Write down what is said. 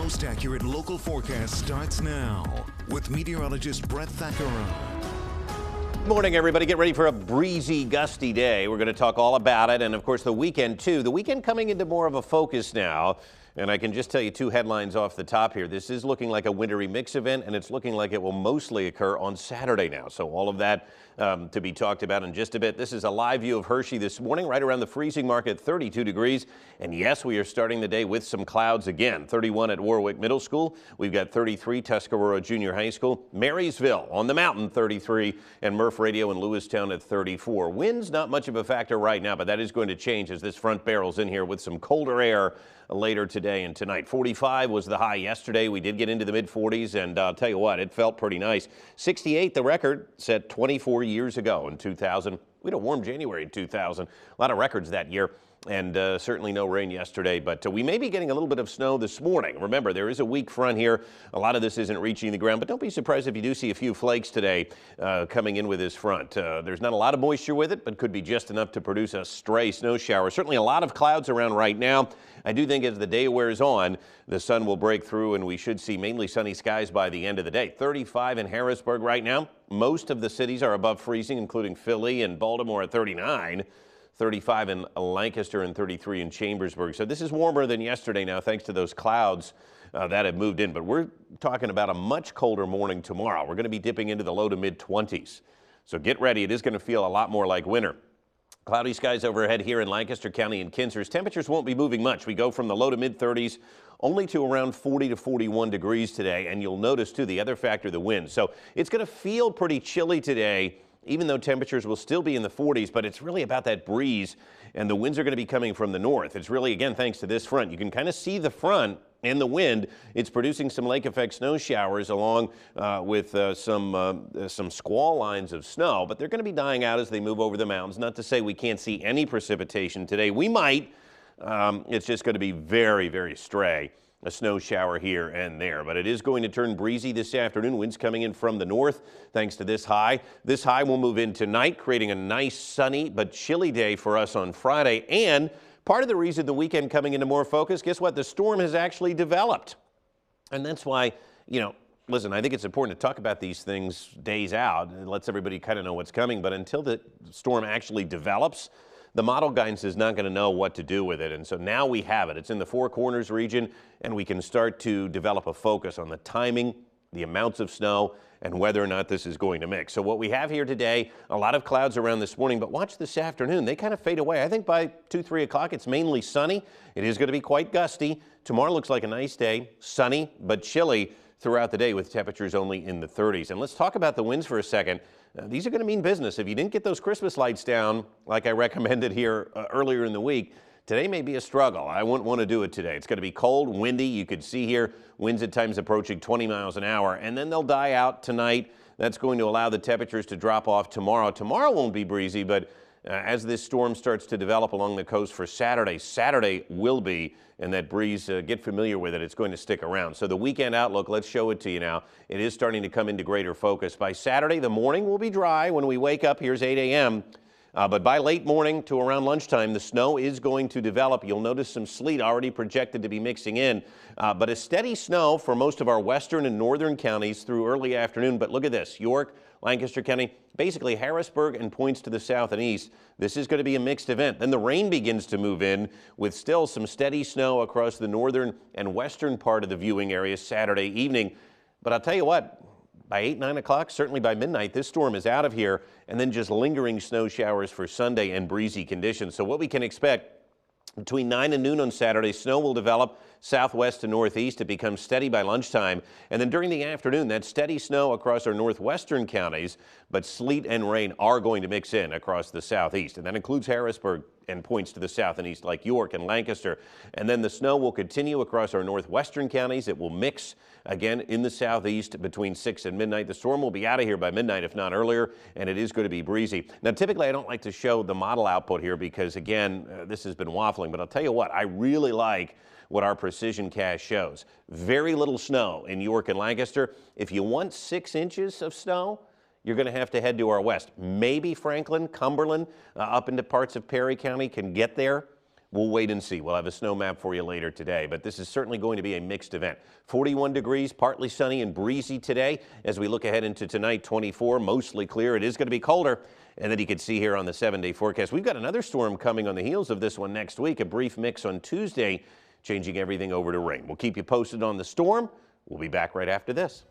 most accurate local forecast starts now with meteorologist Brett Thackeron. Morning, everybody. Get ready for a breezy, gusty day. We're going to talk all about it, and of course the weekend too. The weekend coming into more of a focus now, and I can just tell you two headlines off the top here. This is looking like a wintry mix event, and it's looking like it will mostly occur on Saturday now. So all of that to be talked about in just a bit. This is a live view of Hershey this morning, right around the freezing mark at 32 degrees. And yes, we are starting the day with some clouds again. 31 at Warwick Middle School. We've got 33 Tuscarora Junior High School. Marysville on the mountain 33, and Murph Radio in Lewistown at 34. Winds not much of a factor right now, but that is going to change as this front barrels in here with some colder air later today and tonight. 45 was the high yesterday. We did get into the mid 40s, and I'll tell you what, it felt pretty nice. 68, the record set 24 years ago in 2000. We had a warm January in 2000. A lot of records that year. And certainly no rain yesterday, but we may be getting a little bit of snow this morning. Remember, there is a weak front here. A lot of this isn't reaching the ground, but don't be surprised if you do see a few flakes today coming in with this front. There's not a lot of moisture with it, but could be just enough to produce a stray snow shower. Certainly a lot of clouds around right now. I do think as the day wears on, the sun will break through and we should see mainly sunny skies by the end of the day. 35 in Harrisburg right now. Most of the cities are above freezing, including Philly and Baltimore at 39. 35 in Lancaster and 33 in Chambersburg. So this is warmer than yesterday now, thanks to those clouds that have moved in. But we're talking about a much colder morning tomorrow. We're going to be dipping into the low to mid 20s. So get ready. It is going to feel a lot more like winter. Cloudy skies overhead here in Lancaster County and Kinzers. Temperatures won't be moving much. We go from the low to mid 30s only to around 40 to 41 degrees today. And you'll notice too the other factor, the wind. So it's going to feel pretty chilly today, even though temperatures will still be in the 40s, but it's really about that breeze, and the winds are going to be coming from the north. It's really, again, thanks to this front. You can kind of see the front and the wind. It's producing some lake effect snow showers along with some squall lines of snow, but they're going to be dying out as they move over the mountains. Not to say we can't see any precipitation today. We might. It's just going to be very, very stray. A snow shower here and there, but it is going to turn breezy this afternoon. Winds coming in from the north thanks to this high. This high will move in tonight, creating a nice sunny but chilly day for us on Friday. And part of the reason the weekend coming into more focus, guess what? The storm has actually developed. And that's why, listen, I think it's important to talk about these things days out. It lets everybody kind of know what's coming. But until the storm actually develops, the model guidance is not going to know what to do with it. And so now we have it. It's in the Four Corners region, and we can start to develop a focus on the timing, the amounts of snow, and whether or not this is going to mix. So what we have here today, a lot of clouds around this morning, but watch this afternoon. They kind of fade away. I think by 2, 3 o'clock, it's mainly sunny. It is going to be quite gusty. Tomorrow looks like a nice day, sunny but chilly throughout the day with temperatures only in the 30s. And let's talk about the winds for a second. These are going to mean business. If you didn't get those Christmas lights down like I recommended here earlier in the week, today may be a struggle. I wouldn't want to do it today. It's going to be cold, windy. You could see here winds at times approaching 20 miles an hour, and then they'll die out tonight. That's going to allow the temperatures to drop off tomorrow. Tomorrow won't be breezy, but as this storm starts to develop along the coast for Saturday, Saturday will be, and that breeze, get familiar with it. It's going to stick around. So the weekend outlook, let's show it to you now. It is starting to come into greater focus. By Saturday, the morning will be dry. When we wake up, here's 8 a.m. But by late morning to around lunchtime, the snow is going to develop. You'll notice some sleet already projected to be mixing in, but a steady snow for most of our western and northern counties through early afternoon. But look at this, York, Lancaster County, basically Harrisburg and points to the south and east. This is going to be a mixed event. Then the rain begins to move in with still some steady snow across the northern and western part of the viewing area Saturday evening. But I'll tell you what, by 8, 9 o'clock, certainly by midnight, this storm is out of here, and then just lingering snow showers for Sunday and breezy conditions. So what we can expect between 9 and noon on Saturday, snow will develop southwest to northeast. It becomes steady by lunchtime. And then during the afternoon, that steady snow across our northwestern counties, but sleet and rain are going to mix in across the southeast. And that includes Harrisburg and points to the south and east like York and Lancaster. And then the snow will continue across our northwestern counties. It will mix again in the southeast between 6 and midnight. The storm will be out of here by midnight, if not earlier, and it is going to be breezy. Now, typically, I don't like to show the model output here because, again, this has been waffling. But I'll tell you what, I really like what our precision cast shows. Very little snow in York and Lancaster. If you want 6 inches of snow, you're going to have to head to our west. Maybe Franklin, Cumberland, up into parts of Perry County can get there. We'll wait and see. We'll have a snow map for you later today, but this is certainly going to be a mixed event. 41 degrees, partly sunny and breezy today. As we look ahead into tonight, 24, mostly clear. It is going to be colder. And then you can see here on the 7-day forecast, we've got another storm coming on the heels of this one next week. A brief mix on Tuesday, changing everything over to rain. We'll keep you posted on the storm. We'll be back right after this.